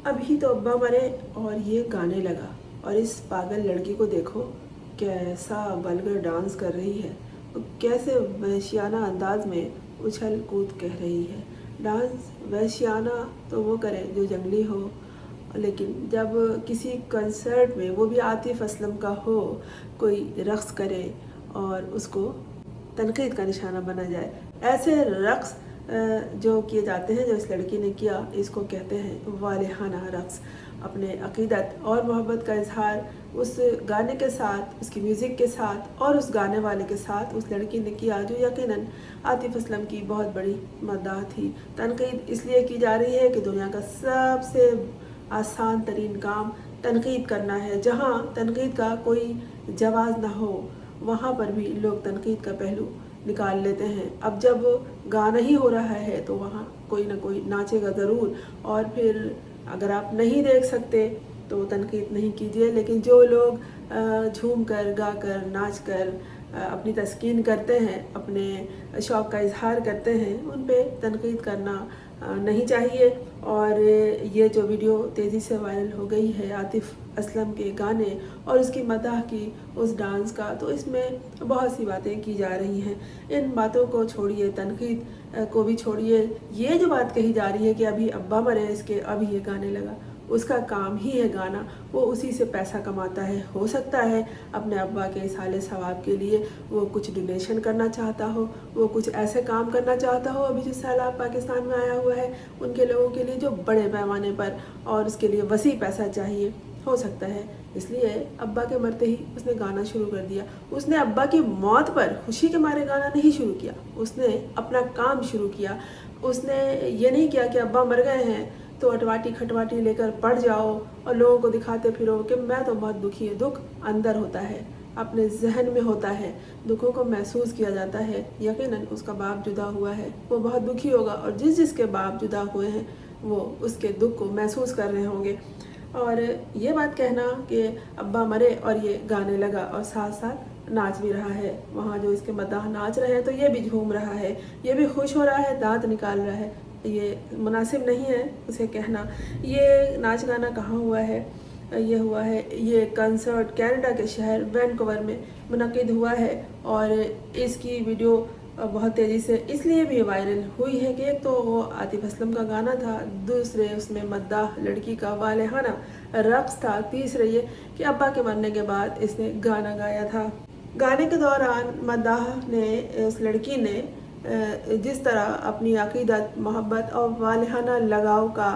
अभी तो अब्बा मरे और ये गाने लगा, और इस पागल लड़की को देखो कैसा वल्गर डांस कर रही है, कैसे वहशियाना अंदाज में उछल कूद कह रही है। डांस वहशियाना तो वो करे जो जंगली हो, लेकिन जब किसी कंसर्ट में, वो भी आतिफ असलम का हो, कोई रक़्स करे और उसको तनकीद का निशाना बना जाए, ऐसे रक़्स जो किए जाते हैं जो इस लड़की ने किया, इसको कहते हैं वालिहाना रक़्स। अपने अक़ीदत और मोहब्बत का इजहार उस गाने के साथ, उसकी म्यूज़िक के साथ और उस गाने वाले के साथ उस लड़की ने किया, जो यकीनन आतिफ असलम की बहुत बड़ी मद्दाह थी। तनकीद इसलिए की जा रही है कि दुनिया का सबसे आसान तरीन काम तनकीद करना है। जहाँ तनकीद का कोई जवाज़ ना हो, वहाँ पर भी लोग तनकीद का पहलू निकाल लेते हैं। अब जब गाना ही हो रहा है तो वहाँ कोई ना कोई नाचेगा ज़रूर, और फिर अगर आप नहीं देख सकते तो तनकीद नहीं कीजिए। लेकिन जो लोग झूम कर, गा कर, नाच कर अपनी तस्कीन करते हैं, अपने शौक़ का इजहार करते हैं, उन पे तनकीद करना नहीं चाहिए। और ये जो वीडियो तेज़ी से वायरल हो गई है आतिफ असलम के गाने और उसकी मदाह की, उस डांस का, तो इसमें बहुत सी बातें की जा रही हैं। इन बातों को छोड़िए, तनकीद को भी छोड़िए। ये जो बात कही जा रही है कि अभी अब्बा मरे इसके, अभी ये गाने लगा, उसका काम ही है गाना, वो उसी से पैसा कमाता है। हो सकता है अपने अब्बा के इसाले सवाब के लिए वो कुछ डोनेशन करना चाहता हो, वो कुछ ऐसे काम करना चाहता हो अभी जिस सैलाब पाकिस्तान में आया हुआ है उनके लोगों के लिए, जो बड़े पैमाने पर, और उसके लिए वसी पैसा चाहिए, हो सकता है। इसलिए अब्बा के मरते ही उसने गाना शुरू कर दिया। उसने अब्बा की मौत पर खुशी के मारे गाना नहीं शुरू किया, उसने अपना काम शुरू किया। उसने ये नहीं किया कि अब्बा मर गए हैं तो अटवाटी खटवाटी लेकर पड़ जाओ और लोगों को दिखाते फिरो कि मैं तो बहुत दुखी है। दुख अंदर होता है, अपने जहन में होता है, दुखों को महसूस किया जाता है। यकीनन उसका बाप जुदा हुआ है, वो बहुत दुखी होगा, और जिसके बाप जुदा हुए हैं वो उसके दुख को महसूस कर रहे होंगे। और ये बात कहना कि अब्बा मरे और ये गाने लगा और साथ साथ नाच भी रहा है, वहाँ जो इसके मद्दाह नाच रहे हैं तो ये भी झूम रहा है, ये भी खुश हो रहा है, दांत निकाल रहा है, ये मुनासिब नहीं है उसे कहना। ये नाच गाना कहाँ हुआ है? ये हुआ है, ये कंसर्ट कनाडा के शहर वैनकूवर में मुनक़िद हुआ है, और इसकी वीडियो बहुत तेज़ी से इसलिए भी वायरल हुई है कि एक तो वो आतिफ असलम का गाना था, दूसरे उसमें मद्दाह लड़की का वालिहाना रक़्स था, तीसरे ये कि अब्बा के मरने के बाद इसने गाना गाया था। गाने के दौरान मद्दाह ने, उस लड़की ने जिस तरह अपनी अक़ीदत, मोहब्बत और वालिहाना लगाव का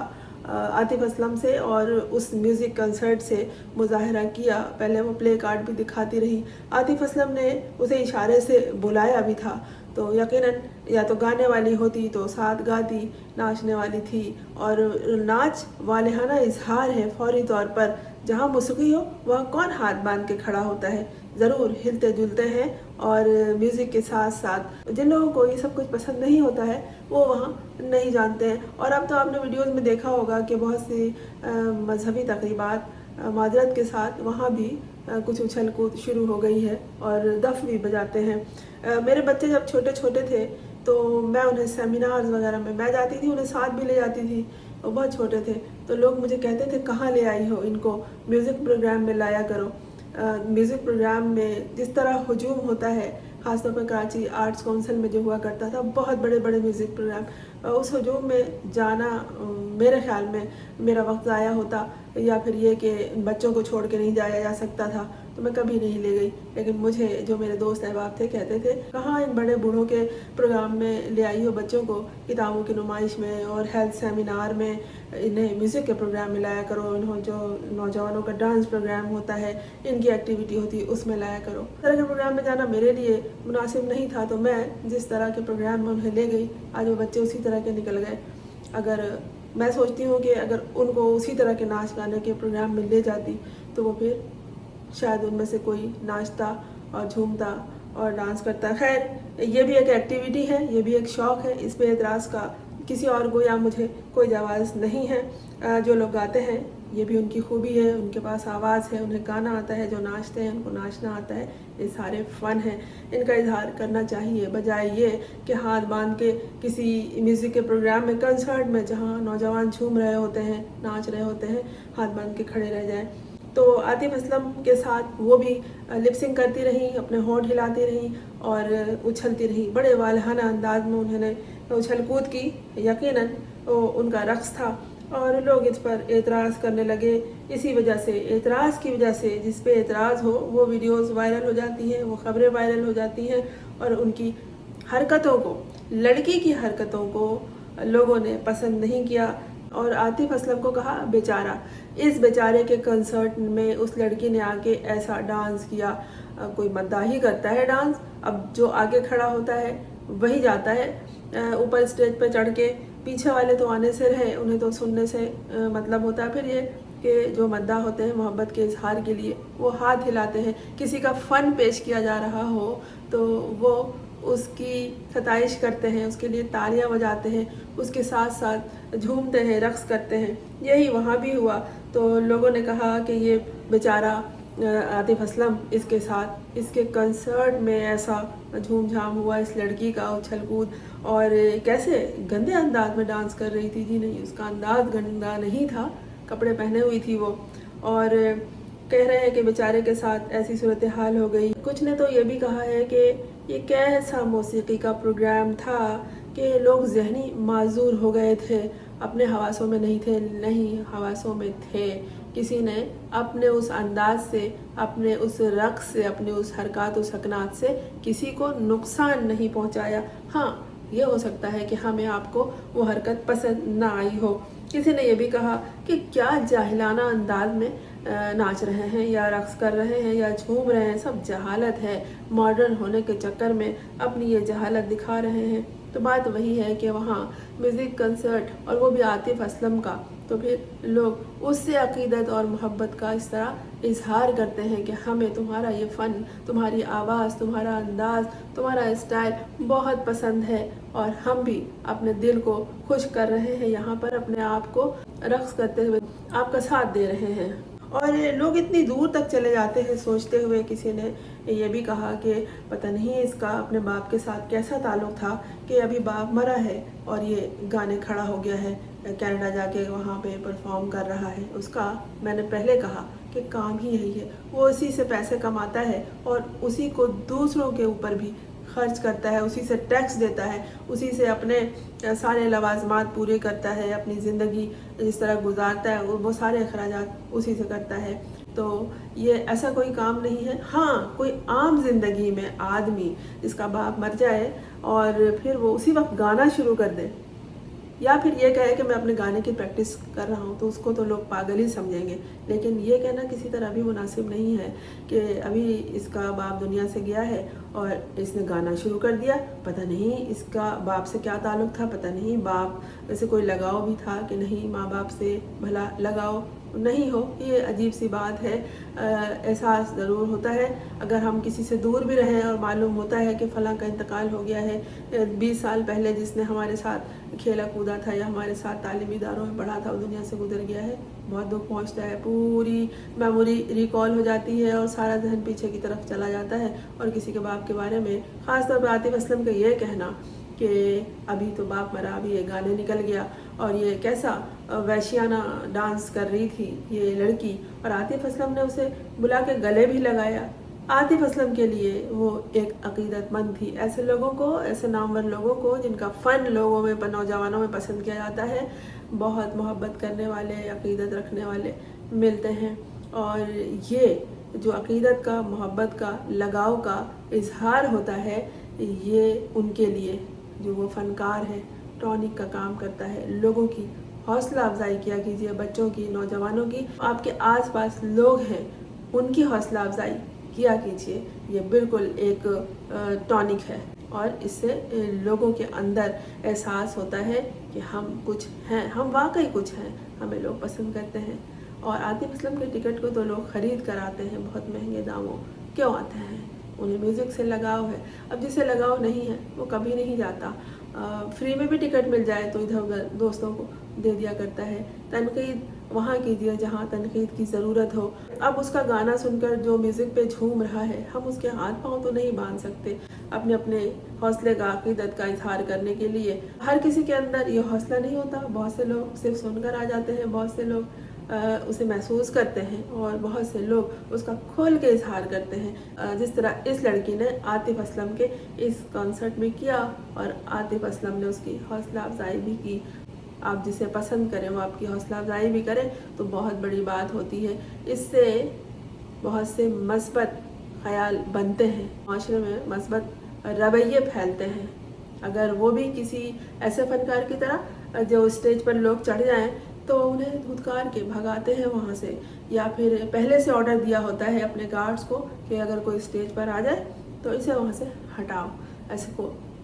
आतिफ असलम से और उस म्यूज़िक कंसर्ट से मुज़ाहरा किया, पहले वो प्ले कार्ड भी दिखाती रही। आतिफ असलम ने उसे इशारे से बुलाया भी था, तो यकीनन या तो गाने वाली होती तो साथ गाती, नाचने वाली थी। और नाच वालिहाना इजहार है फौरी तौर पर। जहाँ मौसीकी हो वहाँ कौन हाथ बांध के खड़ा होता है? ज़रूर हिलते जुलते हैं, और म्यूज़िक के साथ साथ जिन लोगों को ये सब कुछ पसंद नहीं होता है वो वहाँ नहीं जानते हैं। और अब तो आपने वीडियोज़ में देखा होगा कि बहुत सी मजहबी तकरीबात मादरत के साथ वहाँ भी कुछ उछल कूद शुरू हो गई है, और दफ भी बजाते हैं। मेरे बच्चे जब छोटे छोटे थे तो मैं उन्हें सेमिनार्स वगैरह में मैं जाती थी, उन्हें साथ भी ले जाती थी। वो बहुत छोटे थे तो लोग मुझे कहते थे कहाँ ले आई हो इनको, म्यूज़िक प्रोग्राम में लाया करो। म्यूज़िक प्रोग्राम में जिस तरह हुजूम होता है, ख़ासतौर पर कराची आर्ट्स काउंसिल में जो हुआ करता था, बहुत बड़े बड़े म्यूज़िक प्रोग्राम, उस हुजूम में जाना मेरे ख़्याल में मेरा वक्त ज़ाया होता, या फिर ये कि बच्चों को छोड़ के नहीं जाया जा सकता था, तो मैं कभी नहीं ले गई। लेकिन मुझे जो मेरे दोस्त अहबाब थे कहते थे कहाँ इन बड़े बूढ़ों के प्रोग्राम में ले आई हो बच्चों को, किताबों की नुमाइश में और हेल्थ सेमिनार में इन्हें म्यूज़िक के प्रोग्राम में लाया करो, इन्हों जो नौजवानों का डांस प्रोग्राम होता है, इनकी एक्टिविटी होती है, उसमें लाया करो। इस तरह के प्रोग्राम में जाना मेरे लिए मुनासिब नहीं था, तो मैं जिस तरह के प्रोग्राम में उन्हें ले गई, आज वो बच्चे उसी तरह के निकल गए। अगर मैं सोचती हूँ कि अगर उनको उसी तरह के नाच गाने के प्रोग्राम में ले जाती तो वो फिर शायद उनमें से कोई नाचता और झूमता और डांस करता। खैर, ये भी एक एक्टिविटी है, ये भी एक शौक़ है, इस पे एतराज़ का किसी और को या मुझे कोई आवाज़ नहीं है। जो लोग गाते हैं ये भी उनकी खूबी है, उनके पास आवाज़ है, उन्हें गाना आता है, जो नाचते हैं उनको नाचना आता है, ये सारे फ़न हैं, इनका इजहार करना चाहिए, बजाय ये कि हाथ बांध के किसी म्यूज़िक के प्रोग्राम में, कंसर्ट में जहाँ नौजवान झूम रहे होते हैं, नाच रहे होते हैं, हाथ बांध के खड़े रह जाएं। तो आतिफ असलम के साथ वो भी लिपसिंग करती रहीं, अपने होंठ हिलाती रहीं और उछलती रहीं। बड़े वालहाना अंदाज में उन्होंने उछल कूद की, यकीनन उनका रक़्स था और लोग इस पर एतराज़ करने लगे। इसी वजह से, एतराज़ की वजह से, जिस पे एतराज़ हो वो वीडियोस वायरल हो जाती हैं, वो ख़बरें वायरल हो जाती हैं और उनकी हरकतों को, लड़की की हरकतों को लोगों ने पसंद नहीं किया और आतिफ असलम को कहा बेचारा। इस बेचारे के कंसर्ट में उस लड़की ने आके ऐसा डांस किया। कोई मद्दाही करता है डांस, अब जो आगे खड़ा होता है वही जाता है ऊपर स्टेज पे चढ़ के, पीछे वाले तो आने से रहे, उन्हें तो सुनने से मतलब होता है। फिर ये कि जो मद्दाह होते हैं मोहब्बत के इजहार के लिए वो हाथ हिलाते हैं, किसी का फ़न पेश किया जा रहा हो तो वो उसकी सताइश करते हैं, उसके लिए तालियां बजाते हैं, उसके साथ साथ झूमते हैं, रक़्स करते हैं। यही वहाँ भी हुआ। तो लोगों ने कहा कि ये बेचारा आतिफ असलम, इसके साथ इसके कंसर्ट में ऐसा झूम झाम हुआ, इस लड़की का उछल कूद, और कैसे गंदे अंदाज में डांस कर रही थी। जी नहीं, उसका अंदाज गंदा नहीं था, कपड़े पहने हुई थी वो, और कह रहे हैं कि बेचारे के साथ ऐसी सूरत हाल हो गई। कुछ ने तो ये भी कहा है कि ये कैसा मौसीकी का प्रोग्राम था कि लोग ज़हनी माजूर हो गए थे, अपने हवासों में नहीं थे। नहीं, हवासों में थे। किसी ने अपने उस अंदाज से, अपने उस रक़्स से, अपने उस हरकत उस सकनात से किसी को नुकसान नहीं पहुंचाया। हाँ, ये हो सकता है कि हमें आपको वो हरकत पसंद ना आई हो। किसी ने ये भी कहा कि क्या जाहिलाना अंदाज में नाच रहे हैं या रक़्स कर रहे हैं या झूम रहे हैं, सब जहालत है। मॉडर्न होने के चक्कर में अपनी ये जहालत दिखा रहे हैं। तो बात वही है कि वहाँ म्यूज़िक कंसर्ट और वो भी आतिफ असलम का, तो फिर लोग उससे अक़ीदत और मोहब्बत का इस तरह इजहार करते हैं कि हमें तुम्हारा ये फ़न, तुम्हारी आवाज़, तुम्हारा अंदाज़, तुम्हारा स्टाइल बहुत पसंद है और हम भी अपने दिल को खुश कर रहे हैं, यहाँ पर अपने आप को रक़्स करते हुए आपका साथ दे रहे हैं। और लोग इतनी दूर तक चले जाते हैं सोचते हुए। किसी ने ये भी कहा कि पता नहीं इसका अपने बाप के साथ कैसा ताल्लुक़ था कि अभी बाप मरा है और ये गाने खड़ा हो गया है, कनाडा जाके वहाँ पे परफॉर्म कर रहा है। उसका, मैंने पहले कहा कि काम ही यही है, वो उसी से पैसे कमाता है और उसी को दूसरों के ऊपर भी खर्च करता है, उसी से टैक्स देता है, उसी से अपने सारे लवाजमात पूरे करता है, अपनी ज़िंदगी जिस तरह गुजारता है वो सारे अखराजात उसी से करता है। तो ये ऐसा कोई काम नहीं है। हाँ, कोई आम ज़िंदगी में आदमी जिसका बाप मर जाए और फिर वो उसी वक्त गाना शुरू कर दे, या फिर ये कहे कि मैं अपने गाने की प्रैक्टिस कर रहा हूँ, तो उसको तो लोग पागल ही समझेंगे। लेकिन ये कहना किसी तरह भी मुनासिब नहीं है कि अभी इसका बाप दुनिया से गया है और इसने गाना शुरू कर दिया। पता नहीं इसका बाप से क्या ताल्लुक़ था, पता नहीं बाप से कोई लगाव भी था कि नहीं, माँ बाप से भला लगाव नहीं हो, ये अजीब सी बात है। एहसास ज़रूर होता है अगर हम किसी से दूर भी रहें और मालूम होता है कि फ़लाँ का इंतकाल हो गया है। 20 साल पहले जिसने हमारे साथ खेला कूदा था या हमारे साथ तालीमी इदारों में पढ़ा था, वो दुनिया से गुजर गया है, बहुत दुख पहुंचता है। पूरी मेमोरी रिकॉल हो जाती है और सारा जहन पीछे की तरफ चला जाता है। और किसी के बाप के बारे में, ख़ास तौर पर आतिफ असलम का ये कहना कि अभी तो बाप मरा, अभी ये गाने निकल गया और ये कैसा वैश्याना डांस कर रही थी ये लड़की, और आतिफ असलम ने उसे बुला के गले भी लगाया। आतिफ असलम के लिए वो एक अक़ीदतमंद थी। ऐसे लोगों को, ऐसे नामवर लोगों को जिनका फ़न लोगों में, नौजवानों में पसंद किया जाता है, बहुत मोहब्बत करने वाले, अक़ीदत रखने वाले मिलते हैं। और ये जो अक़ीदत का, मोहब्बत का, लगाव का इजहार होता है, ये उनके लिए, जो वो फ़नकार है, टॉनिक का काम करता है। लोगों की हौसला अफजाई किया कीजिए, बच्चों की, नौजवानों की, आपके आसपास लोग हैं उनकी हौसला अफजाई किया कीजिए। ये बिल्कुल एक टॉनिक है और इससे लोगों के अंदर एहसास होता है कि हम कुछ हैं, हम वाकई कुछ हैं, हमें लोग पसंद करते हैं। और आतिफ असलम के टिकट को तो लोग ख़रीद कर आते हैं बहुत महंगे दामों। क्यों आते हैं? उन्हें म्यूज़िक से लगाव है। अब जिसे लगाव नहीं है वो कभी नहीं जाता। फ्री में भी टिकट मिल जाए तो इधर उधर दोस्तों को दे दिया करता है। तनकीद वहाँ कीजिए जहाँ तनकीद की ज़रूरत हो। अब उसका गाना सुनकर जो म्यूज़िक पे झूम रहा है, हम उसके हाथ पाँव तो नहीं बांध सकते अपने अपने हौसले का, अक़ीदत का इज़हार करने के लिए। हर किसी के अंदर ये हौसला नहीं होता। बहुत से लोग सिर्फ सुनकर आ जाते हैं, बहुत से लोग उसे महसूस करते हैं और बहुत से लोग उसका खोल के इज़हार करते हैं, जिस तरह इस लड़की ने आतिफ़ असलम के इस कॉन्सर्ट में किया और आतिफ़ असलम ने उसकी हौसला अफजाई भी की। आप जिसे पसंद करें वो आपकी हौसला अफजाई भी करें तो बहुत बड़ी बात होती है। इससे बहुत से मस्बत ख़याल बनते हैं, माशरे में मस्बत रवैये फैलते हैं। अगर वो भी किसी ऐसे फ़नकार की तरह जो स्टेज पर लोग चढ़ जाएं तो उन्हें धुतकार के भगाते हैं वहाँ से, या फिर पहले से ऑर्डर दिया होता है अपने गार्ड्स को कि अगर कोई स्टेज पर आ जाए तो इसे वहाँ से हटाओ।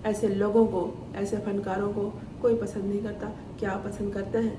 ऐसे लोगों को, ऐसे फ़नकारों को कोई पसंद नहीं करता। क्या आप पसंद करते हैं?